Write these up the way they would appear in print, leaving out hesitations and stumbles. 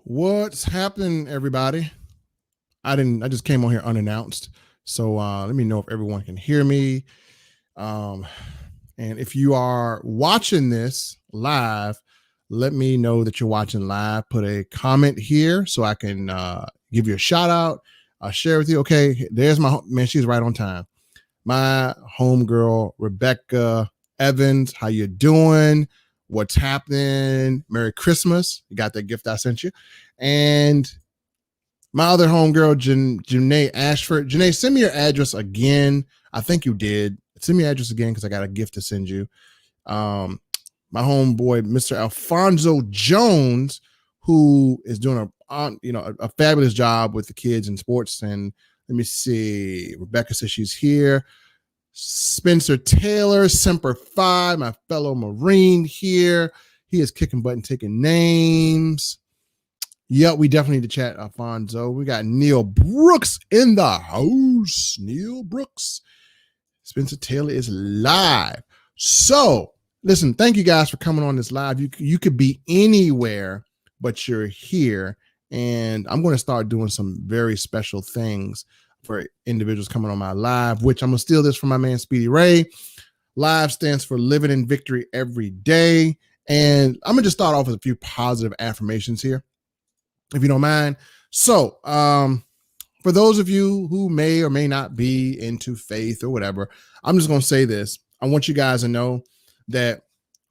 What's happening, everybody? I just came on here unannounced. So let me know if everyone can hear me. Um, and if you are watching this live, let me know that you're watching live. Put a comment here so I can give you a shout out. I'll share with you. Okay, there's my man. She's right on time. My homegirl, Rebecca Evans. How you doing? What's happening? Merry Christmas. You got that gift I sent you. And my other homegirl, Janae Ashford. Janae, send me your address again. I think you did. Send me your address again because I got a gift to send you. My homeboy, Mr. Alfonso Jones, who is doing a fabulous job with the kids in sports. And let me see. Rebecca says she's here. Spencer Taylor, Semper Fi, my fellow Marine here. He is kicking butt and taking names. Yep, we definitely need to chat, Alfonso. We got Neil Brooks in the house. Neil Brooks. Spencer Taylor is live. So, listen, thank you guys for coming on this live. You could be anywhere, but you're here. And I'm going to start doing some very special things for individuals coming on my live, which I'm going to steal this from my man, Speedy Ray. Live stands for living in victory every day. And I'm going to just start off with a few positive affirmations here, if you don't mind. So, for those of you who may or may not be into faith or whatever, I'm just going to say this. I want you guys to know that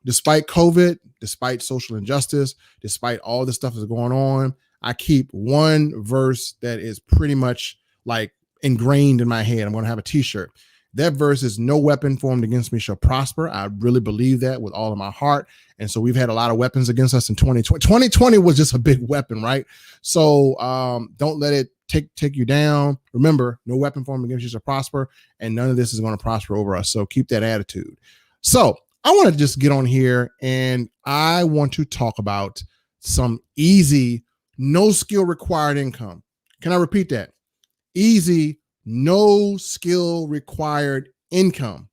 despite COVID, despite social injustice, despite all the stuff that's going on, I keep one verse that is pretty much like ingrained in my head. I'm going to have a t-shirt. That verse is no weapon formed against me shall prosper. I really believe that with all of my heart. And so we've had a lot of weapons against us in 2020. 2020 was just a big weapon, right? So don't let it take you down. Remember, no weapon formed against you shall prosper, and none of this is going to prosper over us. So keep that attitude. So I want to just get on here and I want to talk about some easy, no skill required income. Can I repeat that? Easy, no skill required income.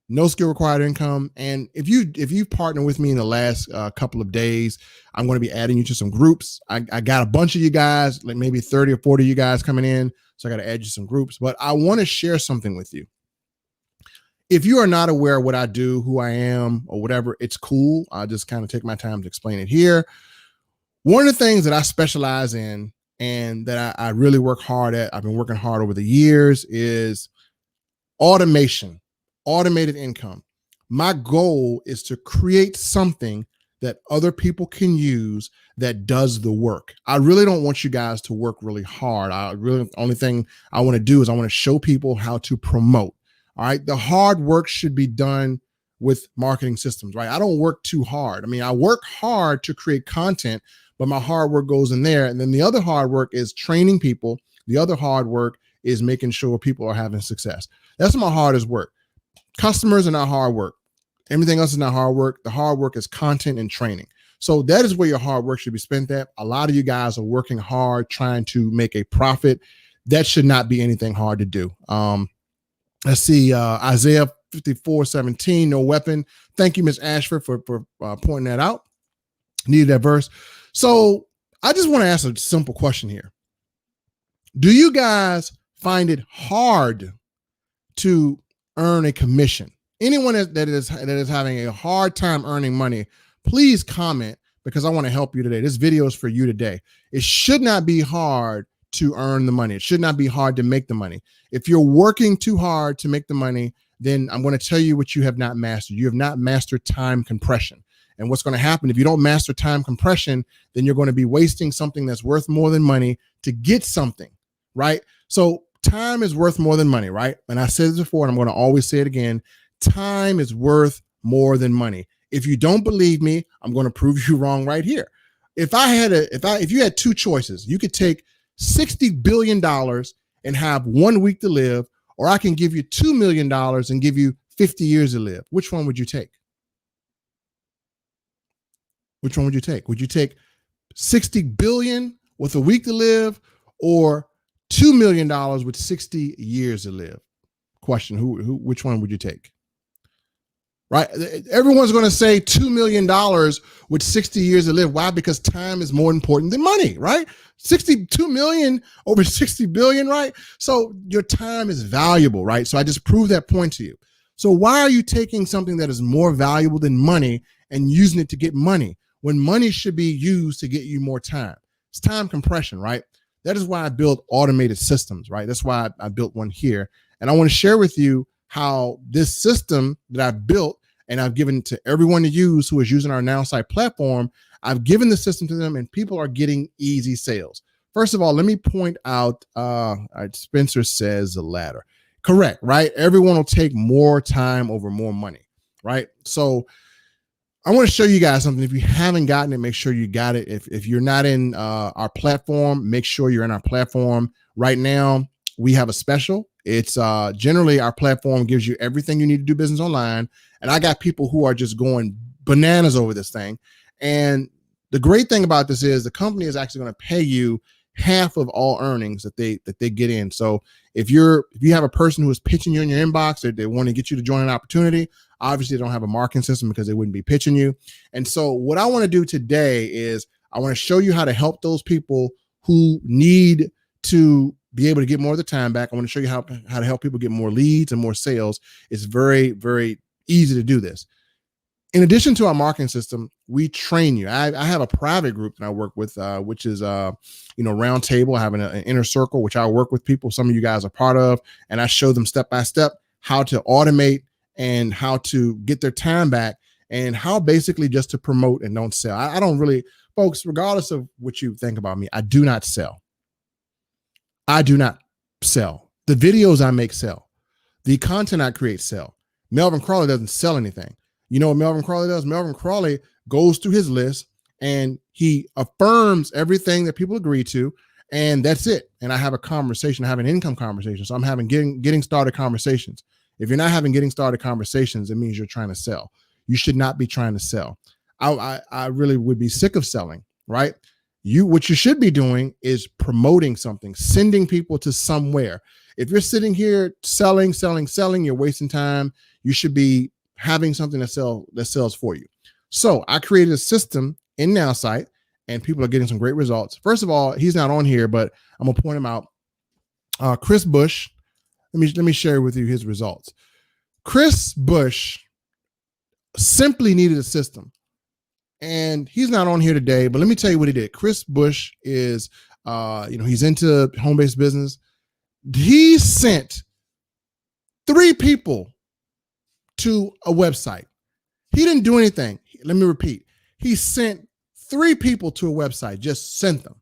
No skill required income. And if you partner with me in the last couple of days, I'm going to be adding you to some groups. I got a bunch of you guys, like maybe 30 or 40 of you guys coming in. So I got to add you some groups. But I want to share something with you. If you are not aware of what I do, who I am, or whatever, it's cool. I'll just kind of take my time to explain it here. One of the things that I specialize in and that I really work hard at, I've been working hard over the years, is automation, automated income. My goal is to create something that other people can use that does the work. I really don't want you guys to work really hard. Only thing I want to do is I want to show people how to promote. All right. The hard work should be done with marketing systems, right? I don't work too hard. I mean, I work hard to create content, but my hard work goes in there. And then the other hard work is training people. The other hard work is making sure people are having success. That's my hardest work. Customers are not hard work. Everything else is not hard work. The hard work is content and training. So that is where your hard work should be spent at. A lot of you guys are working hard trying to make a profit. That should not be anything hard to do. Let's see, Isaiah 54:17, no weapon. Thank you, Ms. Ashford, for pointing that out. Needed that verse. So I just want to ask a simple question here. Do you guys find it hard to earn a commission? Anyone that is having a hard time earning money, please comment, because I want to help you today. This video is for you today. It should not be hard to earn the money. It should not be hard to make the money. If you're working too hard to make the money, then I'm going to tell you what you have not mastered. You have not mastered time compression. And what's going to happen if you don't master time compression, then you're going to be wasting something that's worth more than money to get something, right? So time is worth more than money, right? And I said this before, and I'm going to always say it again. Time is worth more than money. If you don't believe me, I'm going to prove you wrong right here. If you had two choices, you could take $60 billion and have 1 week to live, or I can give you $2 million and give you 50 years to live. Which one would you take? Which one would you take? Would you take 60 billion with a week to live, or $2 million with 60 years to live? Question, which one would you take? Right? Everyone's going to say $2 million with 60 years to live. Why? Because time is more important than money, right? 62 million over 60 billion, right? So your time is valuable, right? So I just proved that point to you. So why are you taking something that is more valuable than money and using it to get money when money should be used to get you more time? It's time compression, right? That is why I built automated systems, right? That's why I built one here. And I want to share with you how this system that I built and I've given to everyone to use who is using our NowSite platform, I've given the system to them and people are getting easy sales. First of all, let me point out, Spencer says the latter. Correct, right? Everyone will take more time over more money, right? So I want to show you guys something. If you haven't gotten it, make sure you got it. If you're not in our platform, make sure you're in our platform. Right now, we have a special. It's generally our platform gives you everything you need to do business online. And I got people who are just going bananas over this thing. And the great thing about this is the company is actually going to pay you half of all earnings that they get in. So if you have a person who is pitching you in your inbox, they want to get you to join an opportunity, obviously they don't have a marketing system because they wouldn't be pitching you. And so what I want to do today is I want to show you how to help those people who need to be able to get more of the time back. I want to show you how to help people get more leads and more sales. It's very, very easy to do this. In addition to our marketing system, we train you. I have a private group that I work with, which is, Roundtable. I have an inner circle, which I work with people. Some of you guys are part of, and I show them step by step how to automate and how to get their time back and how basically just to promote and don't sell. I don't really, folks, regardless of what you think about me, I do not sell. I do not sell. The videos I make sell. The content I create sell. Melvin Crawley doesn't sell anything. You know what Melvin Crawley does? Melvin Crawley goes through his list and he affirms everything that people agree to, and that's it. And I have a conversation. I have an income conversation. So I'm having getting started conversations. If you're not having getting started conversations, it means you're trying to sell. You should not be trying to sell. I really would be sick of selling, right? What you should be doing is promoting something, sending people to somewhere. If you're sitting here selling, you're wasting time. You should be having something that sells for you. So I created a system in NowSite and people are getting some great results. First of all, he's not on here, but I'm gonna point him out. Chris Bush, let me share with you his results. Chris Bush simply needed a system. And he's not on here today, but let me tell you what he did. Chris Bush is, he's into home-based business. He sent 3 people to a website. He didn't do anything. Let me repeat. He sent 3 people to a website, just sent them,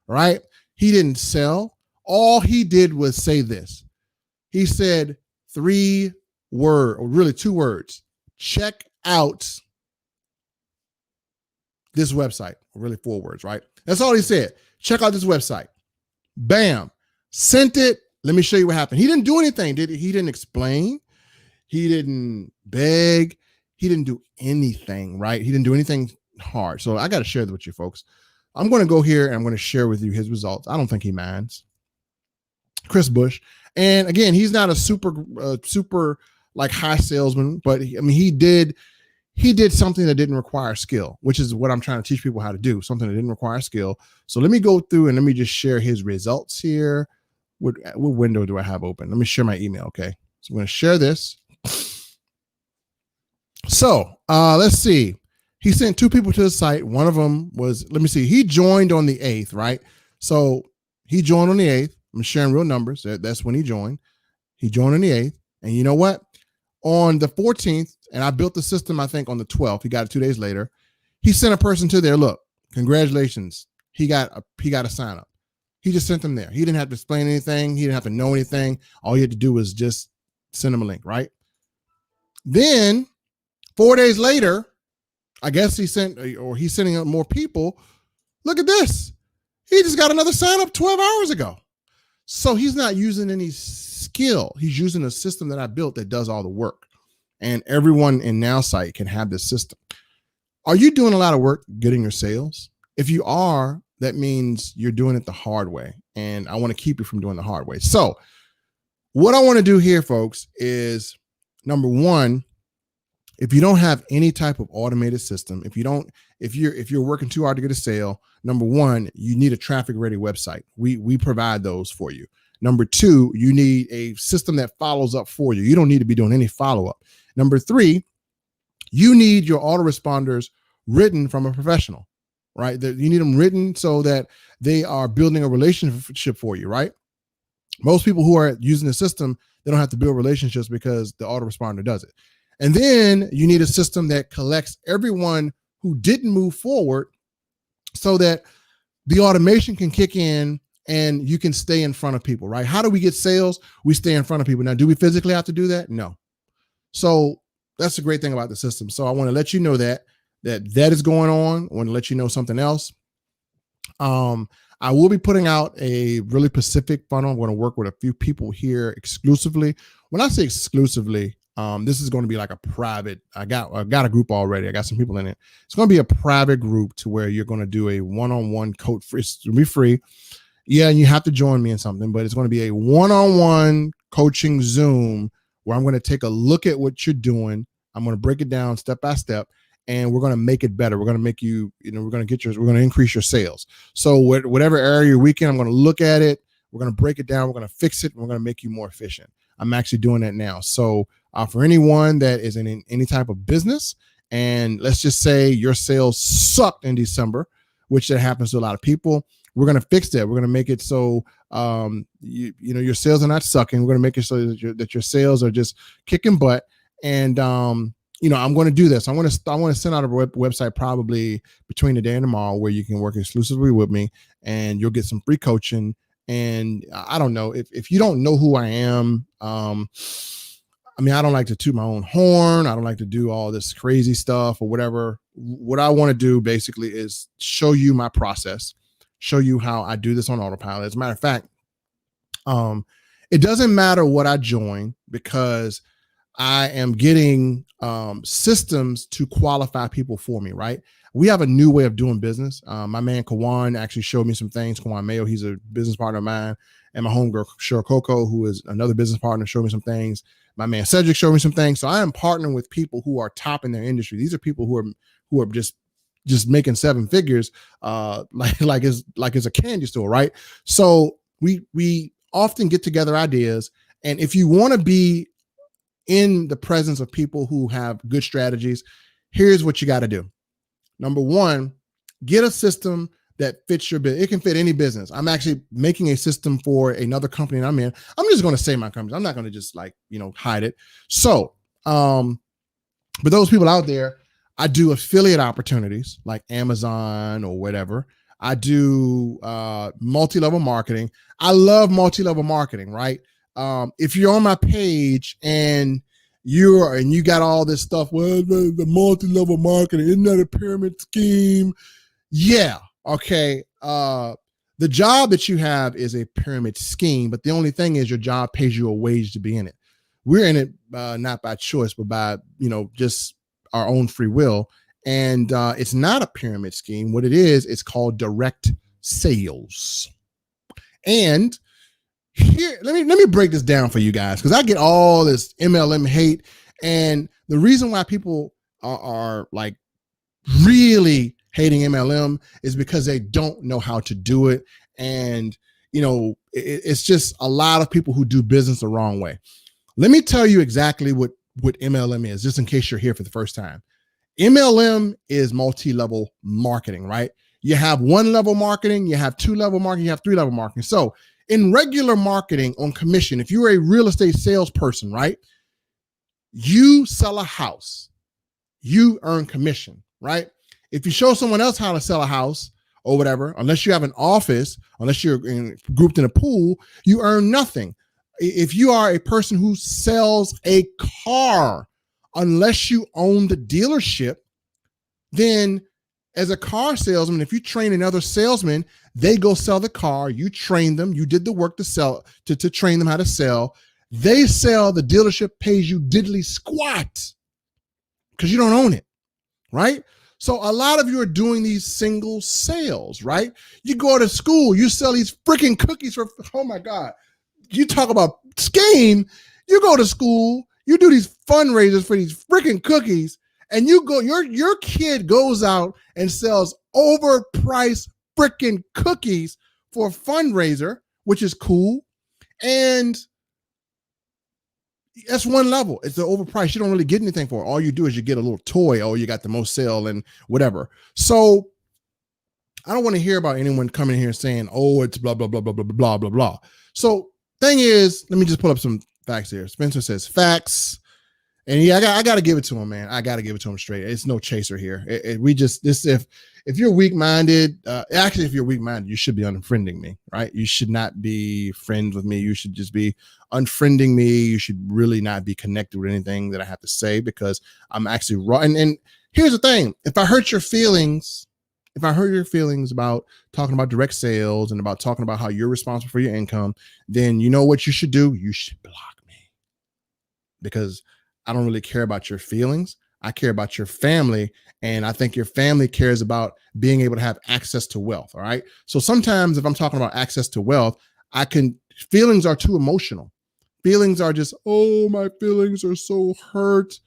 right? He didn't sell. All he did was say this. He said 2 words, check out this website, really 4 words, right? That's all he said. Check out this website. Bam. Sent it. Let me show you what happened. He didn't do anything, did he? He didn't explain. He didn't beg. He didn't do anything, right? He didn't do anything hard. So I got to share this with you folks. I'm going to go here and I'm going to share with you his results. I don't think he minds. Chris Bush. And again, he's not a super like high salesman, but he did something that didn't require skill, which is what I'm trying to teach people how to do, something that didn't require skill. So let me go through and let me just share his results here. What window do I have open? Let me share my email, okay? So I'm going to share this. So let's see. He sent 2 people to the site. One of them was, let me see, he joined on the 8th, right? So he joined on the 8th. I'm sharing real numbers. That's when he joined. He joined on the 8th. And you know what? On the 14th, and I built the system, I think on the 12th, he got it 2 days later. He sent a person to there. Look, congratulations. He got a sign up. He just sent them there. He didn't have to explain anything. He didn't have to know anything. All he had to do was just send them a link, right? Then 4 days later, I guess he's sending out more people. Look at this. He just got another sign up 12 hours ago. So he's not using any skill. He's using a system that I built that does all the work. And everyone in NowSite can have this system. Are you doing a lot of work getting your sales? If you are, that means you're doing it the hard way. And I want to keep you from doing the hard way. So what I want to do here, folks, is number one, if you don't have any type of automated system, if you're working too hard to get a sale, number one, you need a traffic ready website. We provide those for you. Number two, you need a system that follows up for you. You don't need to be doing any follow-up. Number three, you need your autoresponders written from a professional, right? You need them written so that they are building a relationship for you, right? Most people who are using the system, they don't have to build relationships because the autoresponder does it. And then you need a system that collects everyone who didn't move forward so that the automation can kick in and you can stay in front of people, right? How do we get sales? We stay in front of people. Now, do we physically have to do that? No. So that's the great thing about the system. So I want to let you know that is going on. I want to let you know something else. I will be putting out a really specific funnel. I'm going to work with a few people here exclusively. When I say exclusively, this is going to be like a private. I got a group already. I got some people in it. It's going to be a private group to where you're going to do a one-on-one coach. It's going to be free. Yeah, and you have to join me in something, but it's going to be a one-on-one coaching Zoom where I'm going to take a look at what you're doing. I'm going to break it down step by step. And we're going to make it better. We're going to make you, we're going to increase your sales. So whatever area you're weak in, I'm going to look at it. We're going to break it down. We're going to fix it. And we're going to make you more efficient. I'm actually doing that now. So for anyone that is in any type of business, and let's just say your sales sucked in December, which that happens to a lot of people, we're going to fix that. We're going to make it so your sales are not sucking. We're going to make it so that your sales are just kicking butt. And I'm going to do this. I want to send out a website probably between today and tomorrow where you can work exclusively with me and you'll get some free coaching. And I don't know if you don't know who I am. I don't like to toot my own horn. I don't like to do all this crazy stuff or whatever. What I want to do basically is show you my process, show you how I do this on autopilot. As a matter of fact, it doesn't matter what I join because I am getting systems to qualify people for me, right? We have a new way of doing business. My man Kawan actually showed me some things. Kawan Mayo, he's a business partner of mine, and my homegirl Cheryl Coco, who is another business partner, showed me some things. My man Cedric showed me some things. So I am partnering with people who are top in their industry. These are people who are just making seven figures, like it's a candy store, right? So we often get together ideas, and if you want to be in the presence of people who have good strategies, here's what you got to do. Number one, get a system that fits your business. It can fit any business. I'm actually making a system for another company that I'm in. I'm just going to say my company. I'm not going to just hide it. So, but those people out there, I do affiliate opportunities like Amazon or whatever. I do multi-level marketing. I love multi-level marketing, right? If you're on my page and you got all this stuff, well, the multi-level marketing, isn't that a pyramid scheme? Yeah. Okay. The job that you have is a pyramid scheme, but the only thing is your job pays you a wage to be in it. We're in it not by choice, but by just our own free will. And it's not a pyramid scheme. What it is, it's called direct sales. And here, let me break this down for you guys, because I get all this MLM hate, and the reason why people are like really hating MLM is because they don't know how to do it, and it's just a lot of people who do business the wrong way. Let me tell you exactly what MLM is, just in case you're here for the first time. MLM is multi-level marketing, right? You have one-level marketing, you have two-level marketing, you have three-level marketing. So in regular marketing on commission, if you're a real estate salesperson, right, you sell a house, you earn commission, right? If you show someone else how to sell a house or whatever, unless you have an office, unless you're grouped in a pool, you earn nothing. If you are a person who sells a car, unless you own the dealership, then as a car salesman, if you train another salesman, they go sell the car, you train them, you did the work to sell, to train them how to sell. They sell, the dealership pays you diddly squat because you don't own it, right? So a lot of you are doing these single sales, right? You go to school, you sell these freaking cookies for, oh my God, you talk about scheme, you go to school, You do these fundraisers for these freaking cookies, and you go, your kid goes out and sells overpriced freaking cookies for a fundraiser, which is cool. And that's one level. It's the overpriced. You don't really get anything for it. All you do is you get a little toy, or you got the most sale and whatever. So I don't want to hear about anyone coming here saying, oh, it's blah, blah, blah, blah, blah, blah, blah, blah. So thing is, let me just pull up some facts here. Spencer says facts. And yeah, I got to give it to him, man. I got to give it to him straight. It's no chaser here. If you're weak-minded, actually, if you're weak-minded, you should be unfriending me, right? You should not be friends with me. You should just be unfriending me. You should really not be connected with anything that I have to say, because I'm actually raw. And here's the thing. If I hurt your feelings about talking about direct sales and about talking about how you're responsible for your income, then you know what you should do? You should block me, because I don't really care about your feelings. I care about your family. And I think your family cares about being able to have access to wealth. All right. So sometimes if I'm talking about access to wealth, feelings are too emotional. Feelings are just, oh, my feelings are so hurt.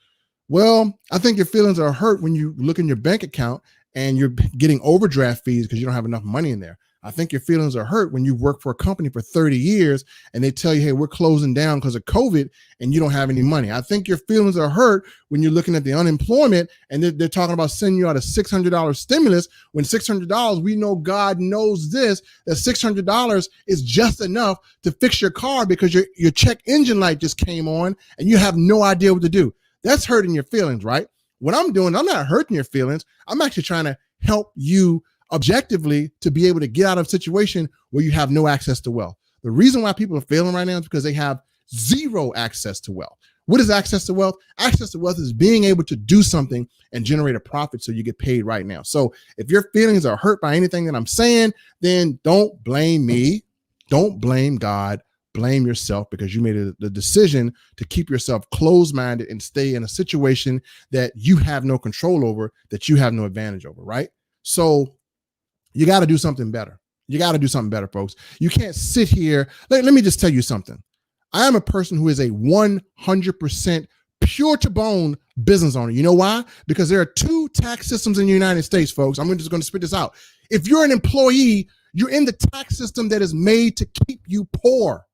Well, I think your feelings are hurt when you look in your bank account and you're getting overdraft fees because you don't have enough money in there. I think your feelings are hurt when you work for a company for 30 years and they tell you, hey, we're closing down because of COVID and you don't have any money. I think your feelings are hurt when you're looking at the unemployment and they're talking about sending you out a $600 stimulus, when $600, we know, God knows this, that $600 is just enough to fix your car because your check engine light just came on and you have no idea what to do. That's hurting your feelings, right? What I'm doing, I'm not hurting your feelings. I'm actually trying to help you objectively to be able to get out of a situation where you have no access to wealth. The reason why people are failing right now is because they have zero access to wealth. What is access to wealth? Access to wealth is being able to do something and generate a profit so you get paid right now. So if your feelings are hurt by anything that I'm saying, then don't blame me. Don't blame God. Blame yourself, because you made the decision to keep yourself closed-minded and stay in a situation that you have no control over, that you have no advantage over, right? So you got to do something better. You got to do something better, folks. You can't sit here. Let me just tell you something. I am a person who is a 100% pure to bone business owner. You know why? Because there are two tax systems in the United States, folks. I'm just going to spit this out. If you're an employee, you're in the tax system that is made to keep you poor.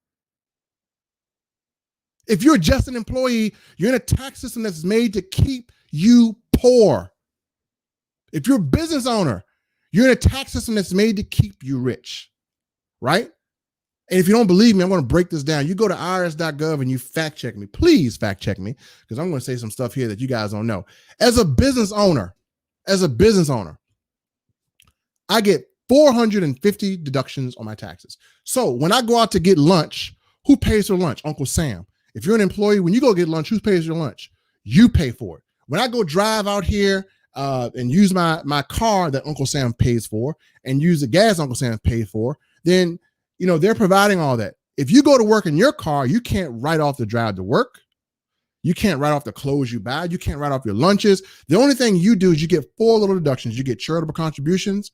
If you're just an employee, you're in a tax system that's made to keep you poor. If you're a business owner, you're in a tax system that's made to keep you rich, right? And if you don't believe me, I'm going to break this down. You go to irs.gov and you fact check me. Please fact check me, because I'm going to say some stuff here that you guys don't know. As a business owner, I get 450 deductions on my taxes. So when I go out to get lunch, who pays for lunch? Uncle Sam. If you're an employee, when you go get lunch, who pays your lunch? You pay for it. When I go drive out here and use my car that Uncle Sam pays for and use the gas Uncle Sam pays for, then, you know, they're providing all that. If you go to work in your car, you can't write off the drive to work. You can't write off the clothes you buy. You can't write off your lunches. The only thing you do is you get 4 little deductions. You get charitable contributions,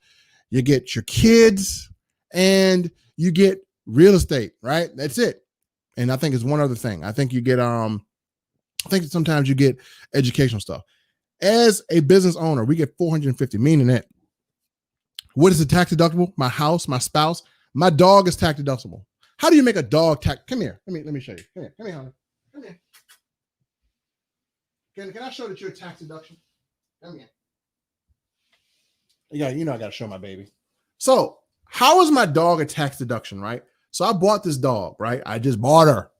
you get your kids, and you get real estate, right? That's it. And I think it's one other thing. I think you get, I think sometimes you get educational stuff. As a business owner, we get 450, meaning that what is the tax deductible? My house, my spouse, my dog is tax deductible. How do you make a dog tax? Come here. Let me show you. Come here, honey. Come here. Can I show that you're a tax deduction? Come here. Yeah, you know I got to show my baby. So how is my dog a tax deduction, right? So I bought this dog, right? I just bought her.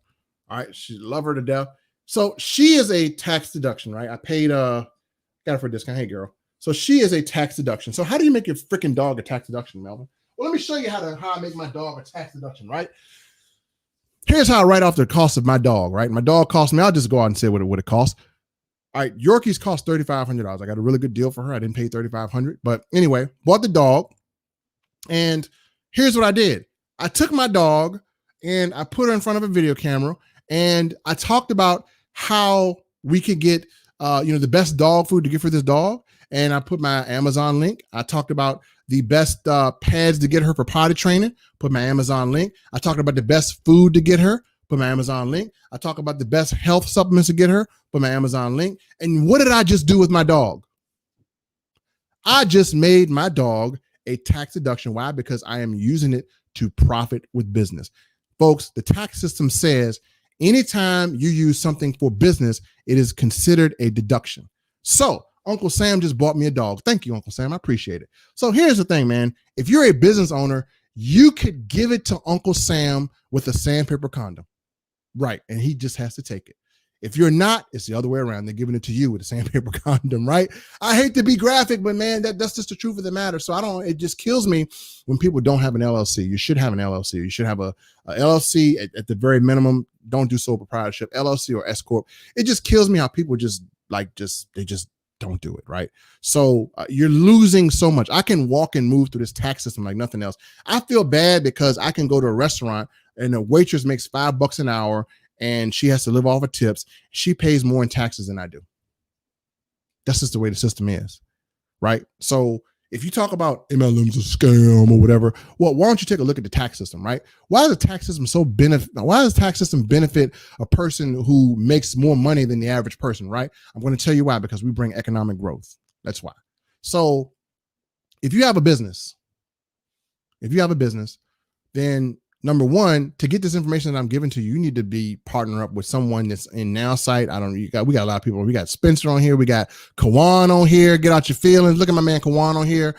All right. She love her to death. So she is a tax deduction, right? I paid, got her for a discount. Hey, girl. So she is a tax deduction. So how do you make your freaking dog a tax deduction, Melvin? Well, let me show you how I make my dog a tax deduction, right? Here's how I write off the cost of my dog, right? My dog cost me, I'll just go out and say what it costs. All right. Yorkies cost $3,500. I got a really good deal for her. I didn't pay $3,500, but anyway, bought the dog. And here's what I did. I took my dog and I put her in front of a video camera and I talked about how we could get, the best dog food to get for this dog. And I put my Amazon link. I talked about the best pads to get her for potty training, put my Amazon link. I talked about the best food to get her, put my Amazon link. I talk about the best health supplements to get her, put my Amazon link. And what did I just do with my dog? I just made my dog a tax deduction. Why? Because I am using it to profit with business. Folks, the tax system says anytime you use something for business, it is considered a deduction. So Uncle Sam just bought me a dog. Thank you, Uncle Sam. I appreciate it. So here's the thing, man. If you're a business owner, you could give it to Uncle Sam with a sandpaper condom. Right. And he just has to take it. If you're not, it's the other way around. They're giving it to you with a sandpaper condom, right? I hate to be graphic, but man, that's just the truth of the matter. So it just kills me when people don't have an LLC. You should have an LLC. You should have a LLC at the very minimum. Don't do sole proprietorship, LLC or S Corp. It just kills me how people just don't do it, right? So you're losing so much. I can walk and move through this tax system like nothing else. I feel bad because I can go to a restaurant and the waitress makes $5 an hour and she has to live off of tips. She pays more in taxes than I do. That's just the way the system is, right? So if you talk about MLM's a scam or whatever, well, why don't you take a look at the tax system, right? Why does the tax system why does the tax system benefit a person who makes more money than the average person, right? I'm going to tell you why, because we bring economic growth. That's why. So if you have a business, then number one, to get this information that I'm giving to you, you need to be partner up with someone that's in NowSite. We got a lot of people. We got Spencer on here. We got Kawan on here. Get out your feelings. Look at my man Kawan on here.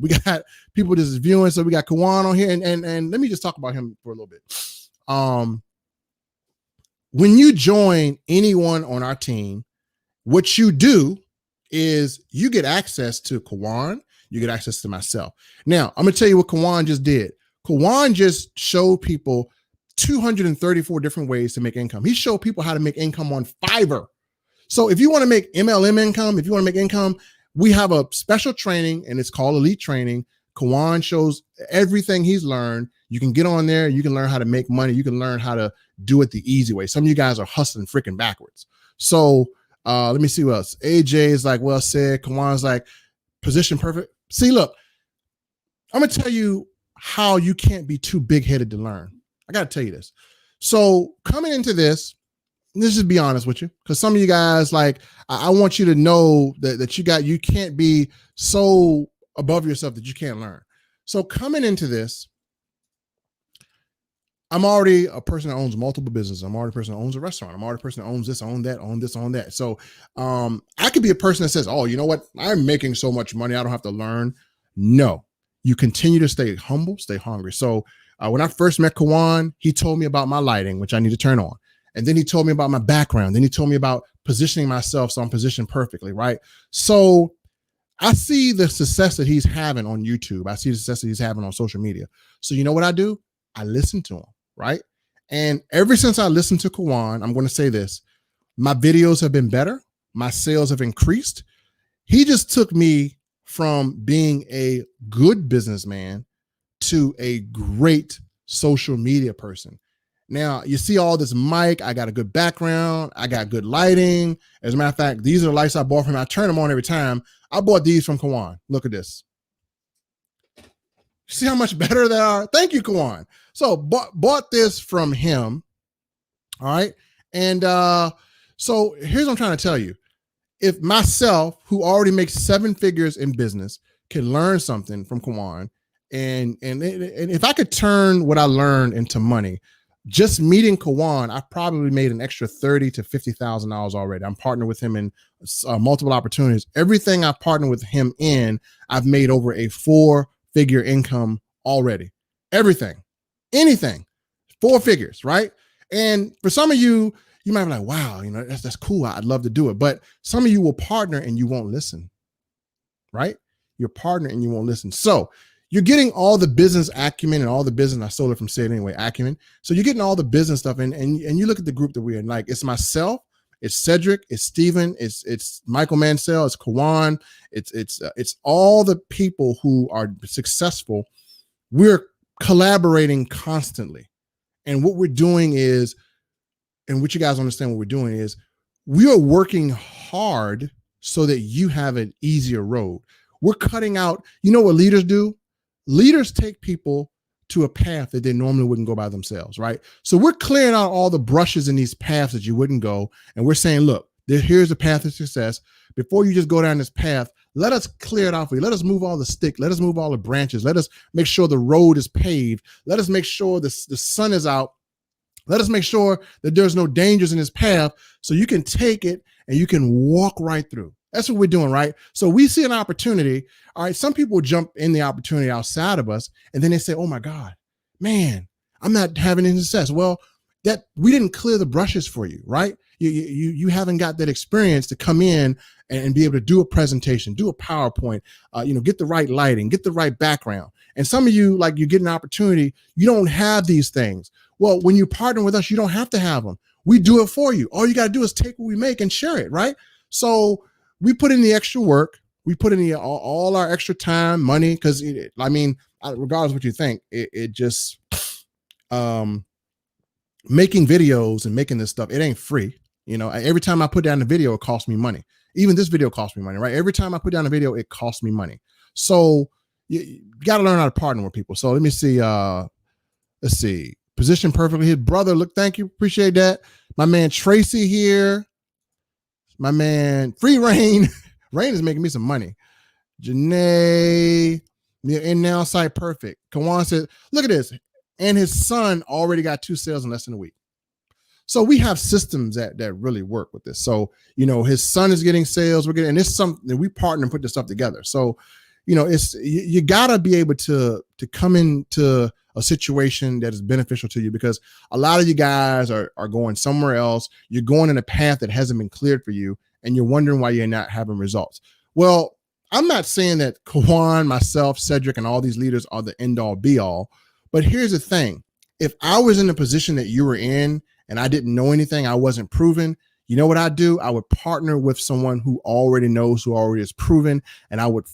We got people just viewing. So we got Kawan on here. And let me just talk about him for a little bit. When you join anyone on our team, what you do is you get access to Kawan. You get access to myself. Now, I'm going to tell you what Kawan just did. Kawan just showed people 234 different ways to make income. He showed people how to make income on Fiverr. So if you want to make MLM income, if you want to make income, we have a special training and it's called Elite Training. Kawan shows everything he's learned. You can get on there. You can learn how to make money. You can learn how to do it the easy way. Some of you guys are hustling freaking backwards. So let me see what else. AJ is like, well said. Kawan's like, position perfect. See, look, I'm going to tell you how you can't be too big-headed to learn. I got to tell you this. So coming into this, let's just be honest with you, because some of you guys, like, I want you to know that you can't be so above yourself that you can't learn. So coming into this, I'm already a person that owns multiple businesses. I'm already a person that owns a restaurant. I'm already a person that owns this, own that, own this, own that. So I could be a person that says, oh, you know what? I'm making so much money, I don't have to learn. No. You continue to stay humble, stay hungry. So when I first met Kawan, he told me about my lighting, which I need to turn on. And then he told me about my background. Then he told me about positioning myself so I'm positioned perfectly, right? So I see the success that he's having on YouTube. I see the success that he's having on social media. So you know what I do? I listen to him, right? And ever since I listened to Kawan, I'm going to say this, my videos have been better. My sales have increased. He just took me from being a good businessman to a great social media person. Now, you see all this mic. I got a good background. I got good lighting. As a matter of fact, these are the lights I bought from him. I turn them on every time. I bought these from Kawan. Look at this. See how much better they are? Thank you, Kawan. So bought this from him. All right. And so here's what I'm trying to tell you. If myself, who already makes 7 figures in business, can learn something from Kawan, and if I could turn what I learned into money, just meeting Kawan, I probably made an extra $30,000 to $50,000 already. I'm partnered with him in multiple opportunities. Everything I partnered with him in, I've made over a 4-figure income already. Everything, anything, 4 figures, right? And for some of you, you might be like, wow, you know, that's cool. I'd love to do it. But some of you will partner and you won't listen, right? You're partner and you won't listen. So you're getting all the business acumen and all the business. I stole it from Say It Anyway, acumen. So you're getting all the business stuff and you look at the group that we're in. Like, it's myself, it's Cedric, it's Steven, it's Michael Mansell, it's Kawan, it's all the people who are successful. We're collaborating constantly. And what we're doing is, and what you guys understand what we're doing is, we are working hard so that you have an easier road. We're cutting out, you know what leaders do? Leaders take people to a path that they normally wouldn't go by themselves, right? So we're clearing out all the brushes in these paths that you wouldn't go. And we're saying, look, here's the path of success. Before you just go down this path, let us clear it out for you. Let us move all the stick. Let us move all the branches. Let us make sure the road is paved. Let us make sure the sun is out. Let us make sure that there's no dangers in this path so you can take it and you can walk right through. That's what we're doing, right? So we see an opportunity. All right, some people jump in the opportunity outside of us, and then they say, oh my God, man, I'm not having any success. Well, that we didn't clear the brushes for you, right? You haven't got that experience to come in and be able to do a presentation, do a PowerPoint, get the right lighting, get the right background. And some of you, like, you get an opportunity, you don't have these things. Well, when you partner with us, you don't have to have them. We do it for you. All you got to do is take what we make and share it, right? So we put in the extra work. We put in all our extra time, money, because, regardless of what you think, it just, making videos and making this stuff, it ain't free. Every time I put down the video, it costs me money. Even this video costs me money, right? Every time I put down a video, it costs me money. So you got to learn how to partner with people. So let me see. Let's see. Position perfectly. His brother, look, thank you. Appreciate that. My man Tracy here. My man Free Rain. Rain is making me some money. Janae, in now site perfect. Kawan said, look at this. And his son already got 2 sales in less than a week. So we have systems that really work with this. So, his son is getting sales. And it's something we partner and put this stuff together. So, it's, you gotta be able to come into a situation that is beneficial to you, because a lot of you guys are going somewhere else. You're going in a path that hasn't been cleared for you, and you're wondering why you're not having results. Well, I'm not saying that Kawan, myself, Cedric, and all these leaders are the end all be all, but here's the thing. If I was in the position that you were in and I didn't know anything, I wasn't proven, you know what I'd do? I would partner with someone who already knows, who already is proven, and I would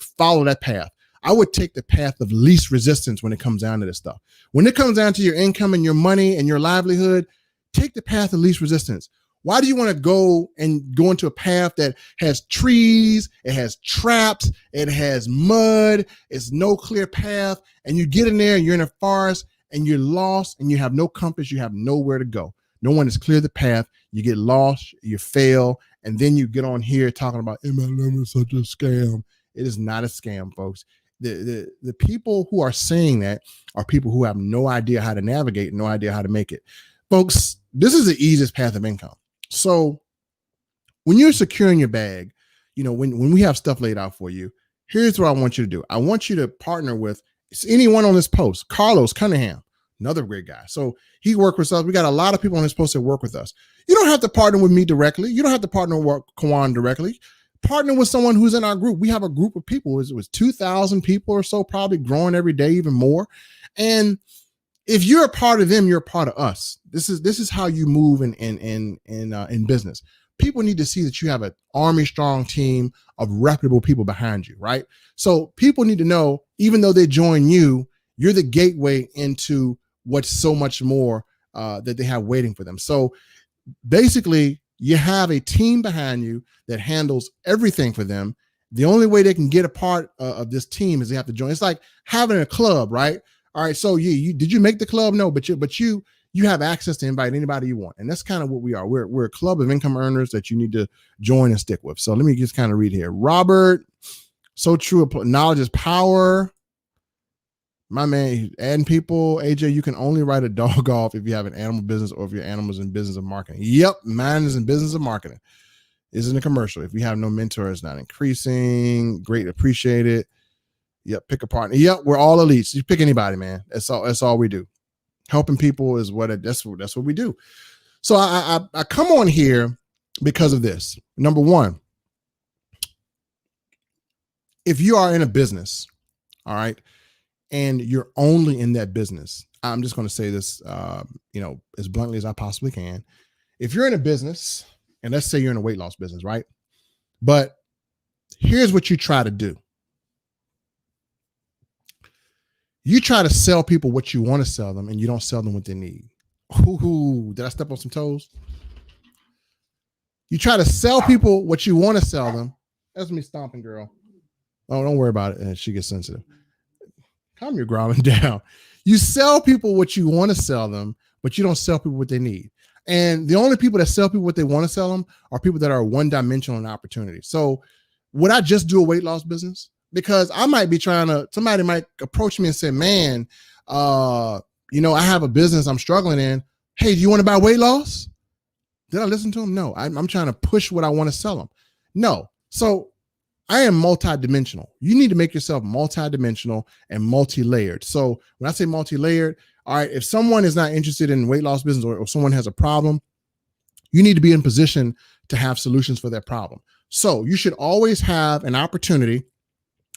follow that path. I would take the path of least resistance when it comes down to this stuff. When it comes down to your income and your money and your livelihood, take the path of least resistance. Why do you want to go into a path that has trees, it has traps, it has mud, it's no clear path, and you get in there and you're in a forest and you're lost and you have no compass, you have nowhere to go. No one has cleared the path. You get lost, you fail, and then you get on here talking about MLM is such a scam. It is not a scam, folks. The people who are saying that are people who have no idea how to navigate, no idea how to make it. Folks, this is the easiest path of income. So when you're securing your bag, when we have stuff laid out for you, here's what I want you to do. I want you to partner with anyone on this post. Carlos Cunningham, another great guy. So he worked with us. We got a lot of people on this post that work with us. You don't have to partner with me directly. You don't have to partner with Kawan directly. Partner with someone who's in our group. We have a group of people. It was 2,000 people or so, probably growing every day, even more. And if you're a part of them, you're a part of us. This is how you move in business. People need to see that you have an army strong team of reputable people behind you, right? So people need to know, even though they join you, you're the gateway into what's so much more that they have waiting for them. So basically, you have a team behind you that handles everything for them. The only way they can get a part of this team is they have to join. It's like having a club, right? All right, so did you make the club? No, but you have access to invite anybody you want, and that's kind of what we are. We're a club of income earners that you need to join and stick with. So let me just kind of read here. Robert, so true. Knowledge is power. My man, adding people. AJ, you can only write a dog off if you have an animal business or if your animal's in business of marketing. Yep, mine is in business of marketing. Isn't a commercial. If we have no mentor, it's not increasing. Great, appreciate it. Yep, pick a partner. Yep, we're all elites. You pick anybody, man. That's all we do. Helping people is that's what we do. So I come on here because of this. Number one, if you are in a business, all right, and you're only in that business, I'm just going to say this, as bluntly as I possibly can. If you're in a business, and let's say you're in a weight loss business, right? But here's what you try to do. You try to sell people what you want to sell them, and you don't sell them what they need. Ooh, did I step on some toes? You try to sell people what you want to sell them. That's me stomping, girl. Oh, don't worry about it. She gets sensitive. calm your growling down. You sell people what you want to sell them, but you don't sell people what they need. And the only people that sell people what they want to sell them are people that are one-dimensional in opportunity. So would I just do a weight loss business? Because I might be somebody might approach me and say, man, I have a business I'm struggling in. Hey, do you want to buy weight loss? Did I listen to him? No, I'm trying to push what I want to sell them. No. So I am multidimensional. You need to make yourself multidimensional and multi-layered. So when I say multi-layered, all right, if someone is not interested in weight loss business or someone has a problem, you need to be in position to have solutions for that problem. So you should always have an opportunity,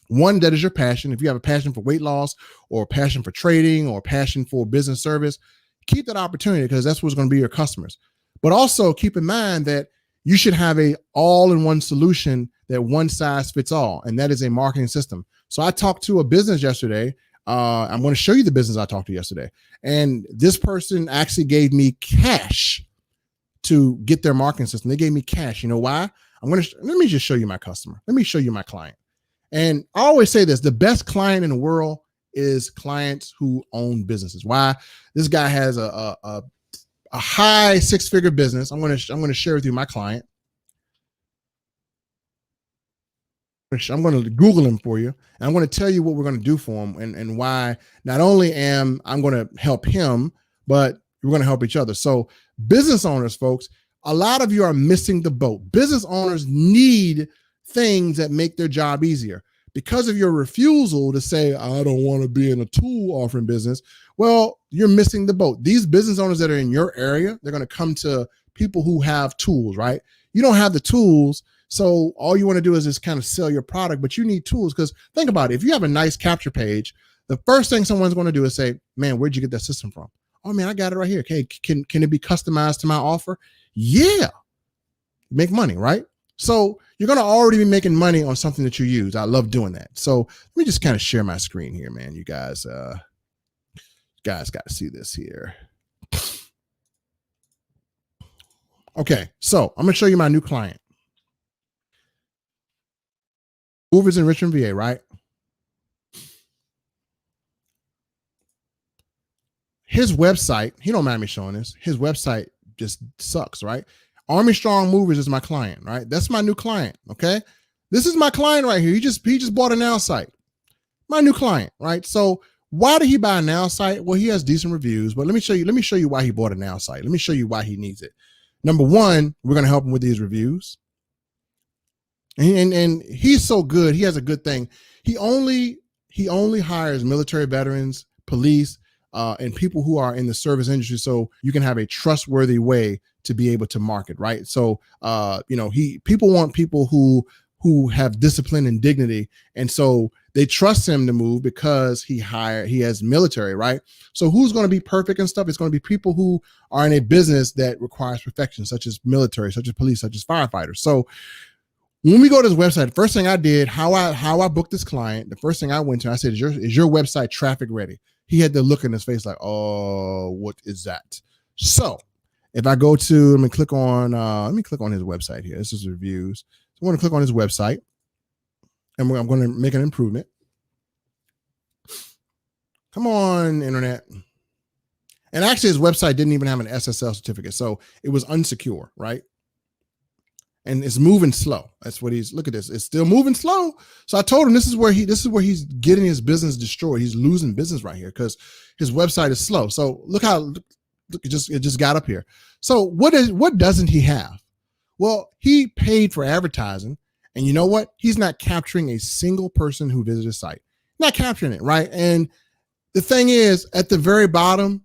one that is your passion. If you have a passion for weight loss or a passion for trading or a passion for business service, keep that opportunity because that's what's going to be your customers. But also keep in mind that you should have a all-in-one solution that one size fits all, and that is a marketing system. So I talked to a business yesterday. I'm going to show you the business I talked to yesterday. And this person actually gave me cash to get their marketing system. They gave me cash. You know why? Let me just show you my customer. Let me show you my client. And I always say this, the best client in the world is clients who own businesses. Why? This guy has a high six-figure business. I'm going to share with you my client. I'm going to Google him for you. And I'm going to tell you what we're going to do for him and why not only am I'm going to help him, but we're going to help each other. So business owners, folks, a lot of you are missing the boat. Business owners need things that make their job easier. Because of your refusal to say, I don't want to be in a tool offering business, well, you're missing the boat. These business owners that are in your area, they're going to come to people who have tools, right? You don't have the tools. So all you want to do is just kind of sell your product, but you need tools because think about it. If you have a nice capture page, the first thing someone's going to do is say, man, where'd you get that system from? Oh man, I got it right here. Okay, can it be customized to my offer? Yeah, make money, right? So you're going to already be making money on something that you use. I love doing that. So let me just kind of share my screen here, man. You guys got to see this here. Okay, so I'm going to show you my new client. Movers in Richmond, VA, right? His website, he don't mind me showing this. His website just sucks, right? Army Strong Movers is my client, right? That's my new client, okay? This is my client right here. He just bought a Now site. My new client, right? So why did he buy a Now site? Well, he has decent reviews, but let me show you why he bought a Now site. Let me show you why he needs it. Number one, we're going to help him with these reviews. And he's so good. He has a good thing. He only hires military veterans, police, and people who are in the service industry, so you can have a trustworthy way to be able to market, right? So, people want people who have discipline and dignity, and so they trust him to move because he has military, right? So who's going to be perfect and stuff? It's going to be people who are in a business that requires perfection, such as military, such as police, such as firefighters. So when we go to his website, the first thing I did, how I booked this client, the first thing I went to, I said, is your website traffic ready? He had the look in his face like, oh, what is that? So if I go to, let me click on his website here. This is reviews. So I'm going to click on his website and I'm going to make an improvement. Come on, internet. And actually his website didn't even have an SSL certificate. So it was unsecure, right? And it's moving slow. That's what look at this. It's still moving slow. So I told him this is where he's getting his business destroyed. He's losing business right here because his website is slow. So look, it just got up here. So what doesn't he have? Well, he paid for advertising, and you know what? He's not capturing a single person who visited his site. Not capturing it, right? And the thing is, at the very bottom,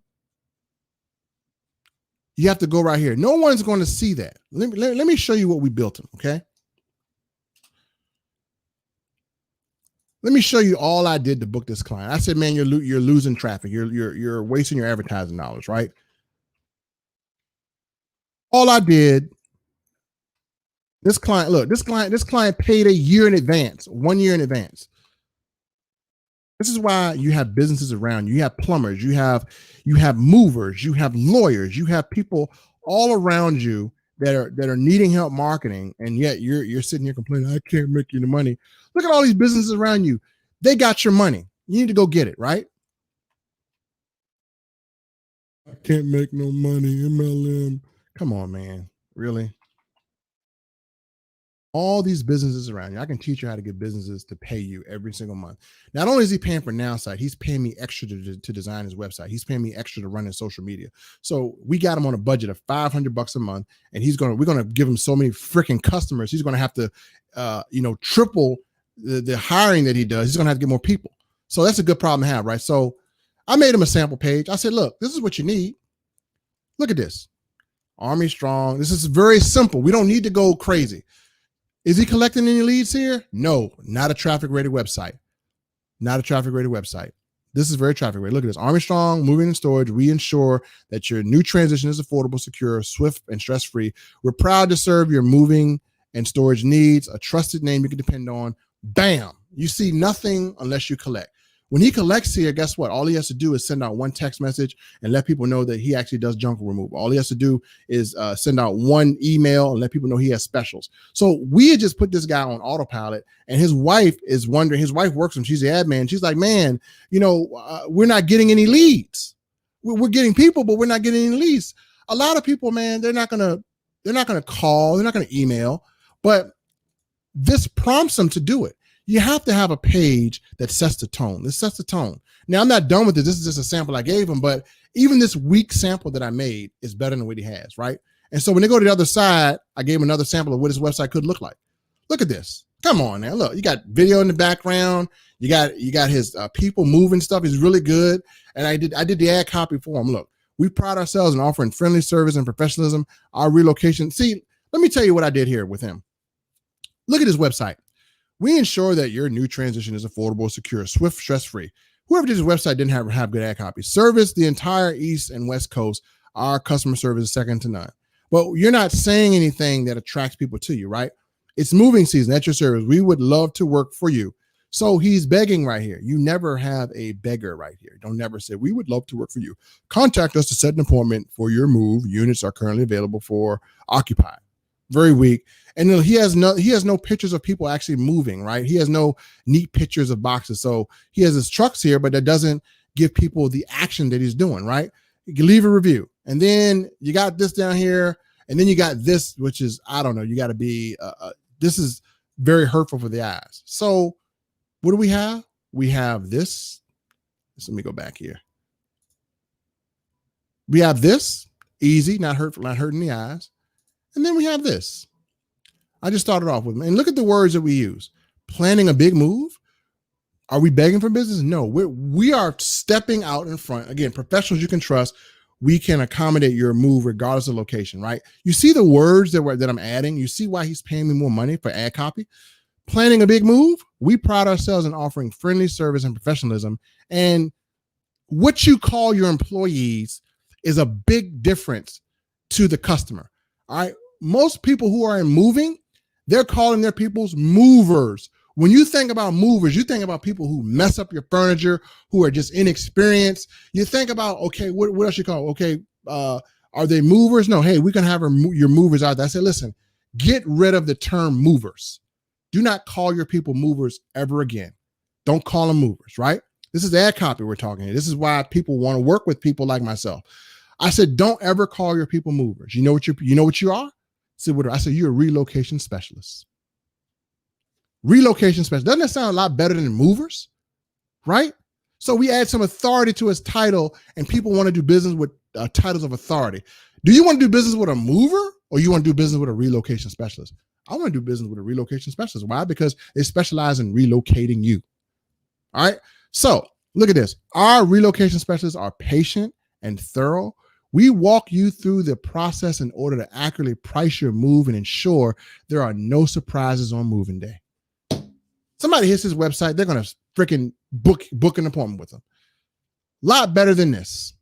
you have to go right here. No one's going to see that. Let me show you what we built him, okay? Let me show you all I did to book this client. I said, man, you're losing traffic. You're wasting your advertising dollars, right? All I did, this client paid a year in advance, 1 year in advance. This is why you have businesses around you. You have plumbers, you have movers, you have lawyers, you have people all around you that are needing help marketing, and yet you're sitting here complaining, I can't make you the money. Look at all these businesses around you. They got your money. You need to go get it, right? I can't make no money, MLM. Come on, man. Really? All these businesses around you. I can teach you how to get businesses to pay you every single month. Not only is he paying for NowSite, he's paying me extra to design his website. He's paying me extra to run his social media. So we got him on a budget of $500 a month, and we're gonna give him so many freaking customers. He's gonna have to, triple the hiring that he does. He's gonna have to get more people. So that's a good problem to have, right? So I made him a sample page. I said, look, this is what you need. Look at this. Army Strong. This is very simple. We don't need to go crazy. Is he collecting any leads here? No, not a traffic rated website. Not a traffic rated website. This is very traffic rated. Look at this. Army Strong, moving and storage. We ensure that your new transition is affordable, secure, swift, and stress-free. We're proud to serve your moving and storage needs. A trusted name you can depend on. Bam. You see nothing unless you collect. When he collects here, guess what? All he has to do is send out one text message and let people know that he actually does junk removal. All he has to do is send out one email and let people know he has specials. So we had just put this guy on autopilot, and his wife is wondering. His wife works with him. She's the admin. She's like, man, we're not getting any leads. We're getting people, but we're not getting any leads. A lot of people, man, they're not gonna call, they're not gonna email, but this prompts them to do it. You have to have a page that sets the tone. This sets the tone. Now, I'm not done with it. This is just a sample I gave him, but even this weak sample that I made is better than what he has, right? And so when they go to the other side, I gave him another sample of what his website could look like. Look at this. Come on now. Look, you got video in the background. You got his people moving stuff. Is really good. And I did the ad copy for him. Look, we pride ourselves in offering friendly service and professionalism. Our relocation. See, let me tell you what I did here with him. Look at his website. We ensure that your new transition is affordable, secure, swift, stress-free. Whoever did this website didn't have good ad copy. Service the entire East and West Coast. Our customer service is second to none. But you're not saying anything that attracts people to you, right? It's moving season at your service. We would love to work for you. So he's begging right here. You never have a beggar right here. Don't never say, we would love to work for you. Contact us to set an appointment for your move. Units are currently available for Occupy. Very weak. And he has no pictures of people actually moving, right? He has no neat pictures of boxes. So he has his trucks here, but that doesn't give people the action that he's doing, right? You can leave a review. And then you got this down here. And then you got this, which is, I don't know, you got to be, this is very hurtful for the eyes. So what do we have? We have this. Let me go back here. We have this, easy, not hurtful, not hurting the eyes. And then we have this. I just started off with, and look at the words that we use. Planning a big move. Are we begging for business? No, we are stepping out in front. Again, professionals you can trust. We can accommodate your move regardless of location, right? You see the words that I'm adding. You see why he's paying me more money for ad copy. Planning a big move. We pride ourselves in offering friendly service and professionalism. And what you call your employees is a big difference to the customer. All right. Most people who are in moving, they're calling their people's movers. When you think about movers, you think about people who mess up your furniture, who are just inexperienced. You think about, okay, what else you call? Okay, are they movers? No, hey, we can have your movers out there. I said, listen, get rid of the term movers. Do not call your people movers ever again. Don't call them movers, right? This is the ad copy we're talking here. This is why people want to work with people like myself. I said, don't ever call your people movers. You know what you are? I said, you're a relocation specialist. Relocation specialist. Doesn't that sound a lot better than movers? Right? So we add some authority to his title, and people want to do business with titles of authority. Do you want to do business with a mover, or you want to do business with a relocation specialist? I want to do business with a relocation specialist. Why? Because they specialize in relocating you. All right. So look at this. Our relocation specialists are patient and thorough. We walk you through the process in order to accurately price your move and ensure there are no surprises on moving day. Somebody hits his website, they're going to freaking book an appointment with him. A lot better than this.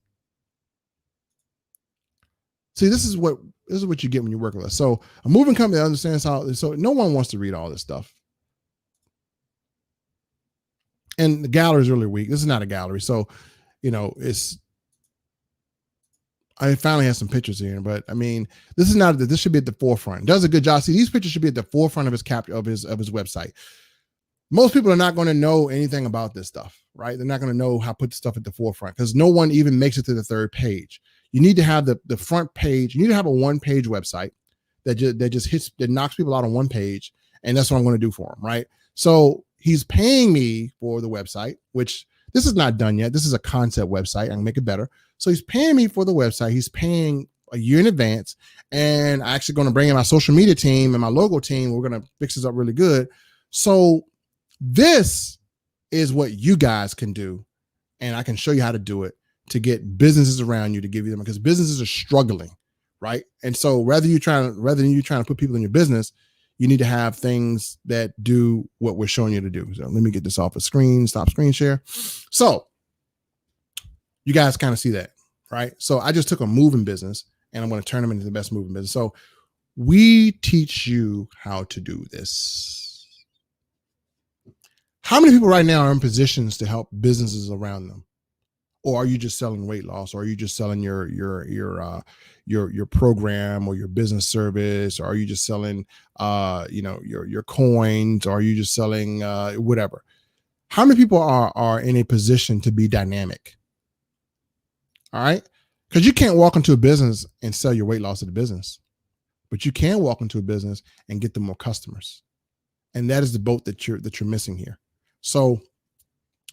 See, this is what you get when you work with us. So a moving company understands how, so no one wants to read all this stuff. And the gallery is really weak. This is not a gallery. So, I finally have some pictures here, but I mean, this should be at the forefront. Does a good job. See, these pictures should be at the forefront of his website. most people are not going to know anything about this stuff, right? They're not going to know how to put the stuff at the forefront because no one even makes it to the third page. You need to have the front page. You need to have a one-page website that knocks people out on one page, and that's what I'm going to do for him, right? So he's paying me for the website, which this is not done yet. This is a concept website. I can make it better. So he's paying me for the website. He's paying a year in advance, and I'm actually going to bring in my social media team and my logo team. We're going to fix this up really good. So this is what you guys can do, and I can show you how to do it to get businesses around you to give you them, because businesses are struggling, right? And so rather than you trying to put people in your business, you need to have things that do what we're showing you to do. So let me get this off the screen, stop screen share. So you guys kind of see that, right? So I just took a moving business and I'm going to turn them into the best moving business. So we teach you how to do this. How many people right now are in positions to help businesses around them? Or are you just selling weight loss? Or are you just selling your program or your business service? Or are you just selling your coins? Or are you just selling whatever? How many people are in a position to be dynamic? All right, because you can't walk into a business and sell your weight loss to the business, but you can walk into a business and get them more customers, and that is the boat that you're missing here. So,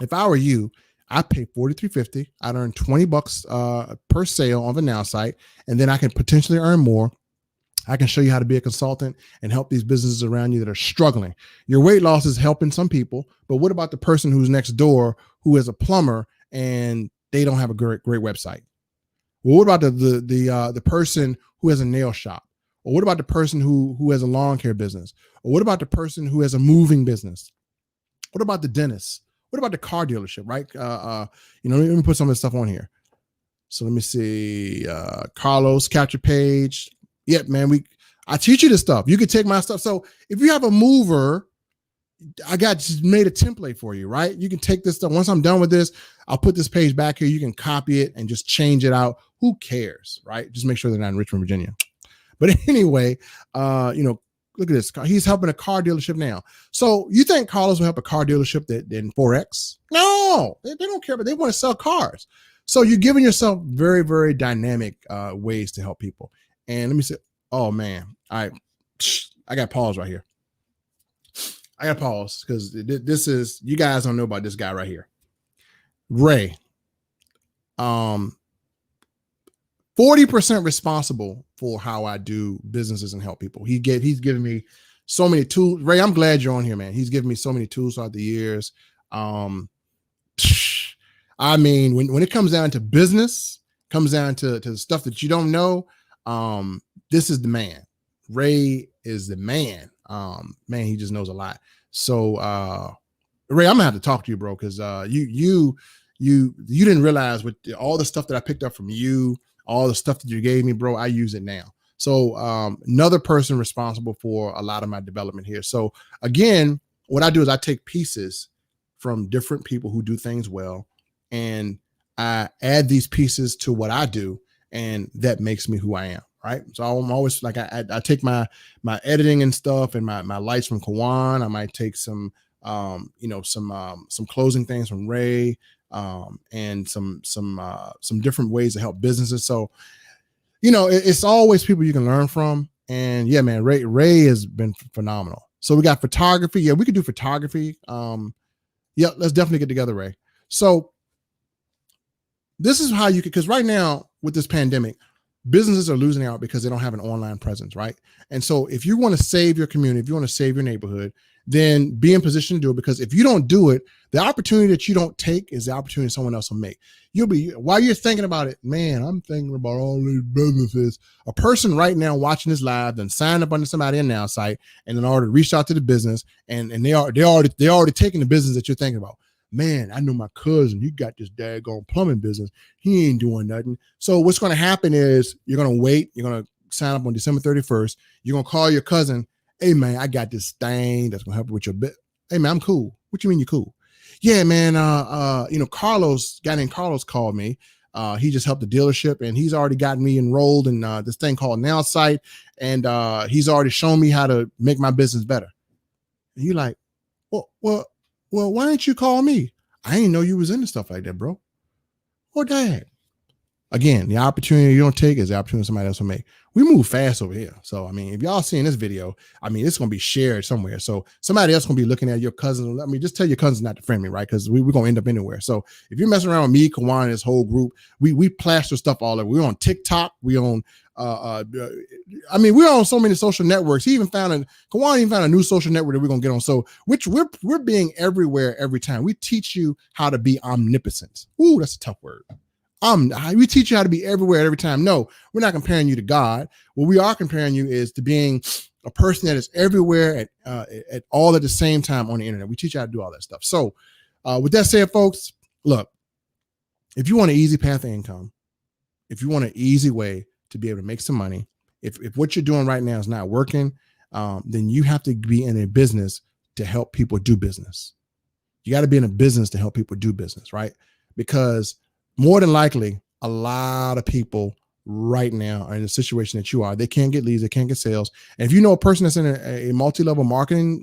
if I were you, I pay $43.50. I'd earn $20 per sale on the Now site, and then I can potentially earn more. I can show you how to be a consultant and help these businesses around you that are struggling. Your weight loss is helping some people, but what about the person who's next door who is a plumber and they don't have a great website? Well, what about the person who has a nail shop? Or what about the person who has a lawn care business? Or what about the person who has a moving business? What about the dentist? What about the car dealership, right? Let me put some of this stuff on here. So let me see. Carlos, capture page. Yep, man. I teach you this stuff. You can take my stuff. So if you have a mover, I just made a template for you, right? You can take this stuff. Once I'm done with this, I'll put this page back here. You can copy it and just change it out. Who cares, right? Just make sure they're not in Richmond, Virginia. But anyway, look at this. He's helping a car dealership now. So you think Carlos will help a car dealership in Forex? No, they don't care, but they want to sell cars. So you're giving yourself very, very dynamic ways to help people. And let me say, oh man, I got pause right here. I got pause because this is, you guys don't know about this guy right here. Ray, 40% responsible for how I do businesses and help people. He's given me so many tools. Ray, I'm glad you're on here, man. He's given me so many tools throughout the years. I mean, when it comes down to business, comes down to the stuff that you don't know, this is the man. Ray is the man. Man, he just knows a lot. So, Ray, I'm gonna have to talk to you, bro, because you didn't realize with all the stuff that I picked up from you, all the stuff that you gave me, bro, I use it now. So another person responsible for a lot of my development here. So again, what I do is I take pieces from different people who do things well, and I add these pieces to what I do, and that makes me who I am. Right. So I'm always like, I take my editing and stuff and my lights from Kawan. I might take some closing things from Ray, and some different ways to help businesses. So, it's always people you can learn from. And yeah, man, Ray has been phenomenal. So we got photography. Yeah, we could do photography. Yeah, let's definitely get together, Ray. So this is how you could, because right now with this pandemic, businesses are losing out because they don't have an online presence, right? And so if you want to save your community, if you want to save your neighborhood, then be in position to do it, because if you don't do it, the opportunity that you don't take is the opportunity someone else will make. While you're thinking about it, man, I'm thinking about all these businesses. A person right now watching this live, then signed up under somebody in Now site, and then already reached out to the business, and they already taking the business that you're thinking about. Man, I know my cousin, he got this daggone plumbing business. He ain't doing nothing. So what's going to happen is you're going to wait. You're going to sign up on December 31st. You're going to call your cousin. Hey, man, I got this thing that's going to help you with your bit. Hey, man, I'm cool. What you mean you cool? Yeah, man. Carlos, guy named Carlos called me. He just helped the dealership, and he's already gotten me enrolled in this thing called Now site. And he's already shown me how to make my business better. And you're like, Well, why didn't you call me? I didn't know you was into stuff like that, bro. Well, dad. Again, the opportunity you don't take is the opportunity somebody else will make. We move fast over here. So, I mean, if y'all seeing this video, I mean, it's going to be shared somewhere. So somebody else going to be looking at your cousin. I mean, just tell your cousins not to friend me, right? Because we're going to end up anywhere. So if you're messing around with me, Kawan, and this whole group, we plaster stuff all over. We're on TikTok. We on, I mean, we're on so many social networks. Kawan even found a new social network that we're going to get on. So we're being everywhere every time. We teach you how to be omnipotent. Ooh, that's a tough word. We teach you how to be everywhere every time. No, we're not comparing you to God. What we are comparing you is to being a person that is everywhere at all at the same time on the internet. We teach you how to do all that stuff. So with that said, folks, look, if you want an easy path to income, if you want an easy way to be able to make some money, if what you're doing right now is not working, then you have to be in a business to help people do business. You got to be in a business to help people do business, right? Because more than likely, a lot of people right now are in the situation that you are. They can't get leads, they can't get sales. And if you know a person that's in a multi-level marketing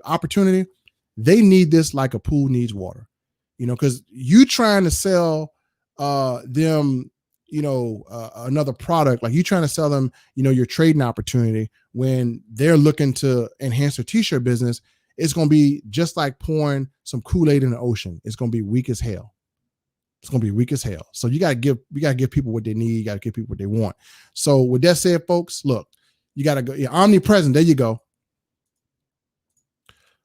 opportunity, they need this like a pool needs water. Because you trying to sell them, another product, like you trying to sell them, your trading opportunity when they're looking to enhance their t-shirt business, it's going to be just like pouring some Kool-Aid in the ocean. It's going to be weak as hell. It's going to be weak as hell. So you got to give people what they need. You got to give people what they want. So with that said, folks, look, you got to go. Yeah, omnipresent. There you go.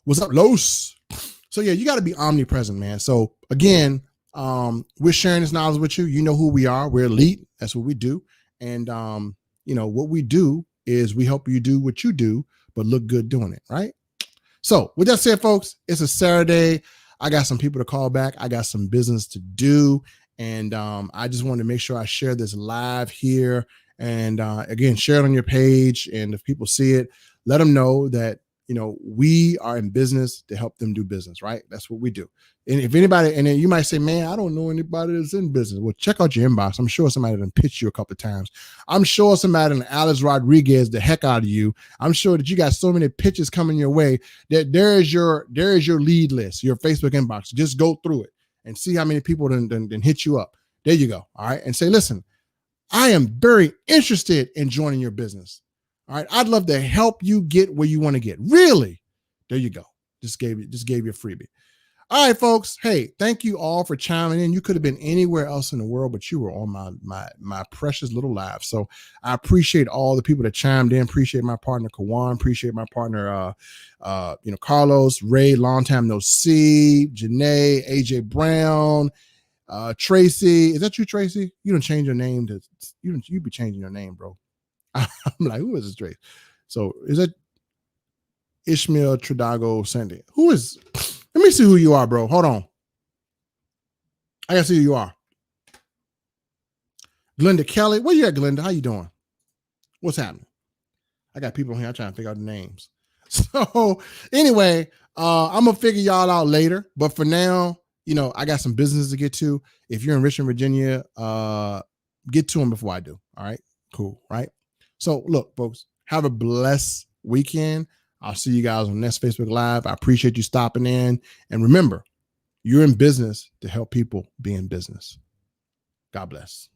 What's up, Los? So yeah, you got to be omnipresent, man. So again, we're sharing this knowledge with you. You know who we are. We're elite. That's what we do. And what we do is we help you do what you do, but look good doing it, right? So with that said, folks, it's a Saturday. I got some people to call back. I got some business to do. And I just wanted to make sure I share this live here. And again, share it on your page. And if people see it, let them know that, we are in business to help them do business, right? That's what we do. And if anybody, and then you might say, man, I don't know anybody that's in business. Well, check out your inbox. I'm sure somebody done pitched you a couple of times. I'm sure somebody in Alex Rodriguez the heck out of you. I'm sure that you got so many pitches coming your way that there is your lead list, your Facebook inbox. Just go through it and see how many people done hit you up. There you go. All right. And say, listen, I am very interested in joining your business. All right. I'd love to help you get where you want to get. Really? There you go. Just gave you a freebie. All right, folks. Hey, thank you all for chiming in. You could have been anywhere else in the world, but you were on my precious little live. So I appreciate all the people that chimed in. Appreciate my partner, Kawan. Appreciate my partner, Carlos, Ray, long time no see, Janae, AJ Brown, Tracy. Is that you, Tracy? You don't change your name to you be changing your name, bro. I'm like, who is this Tracy? So is that Ishmael Tradago Sandy? Who is? Let me see who you are, bro. Hold on. I gotta see who you are. Glenda Kelly. Where you at, Glenda? How you doing? What's happening? I got people here. I'm trying to figure out the names. So anyway, I'm gonna figure y'all out later. But for now, I got some business to get to. If you're in Richmond, Virginia, get to them before I do. All right, cool, right? So look, folks, have a blessed weekend. I'll see you guys on next Facebook Live. I appreciate you stopping in. And remember, you're in business to help people be in business. God bless.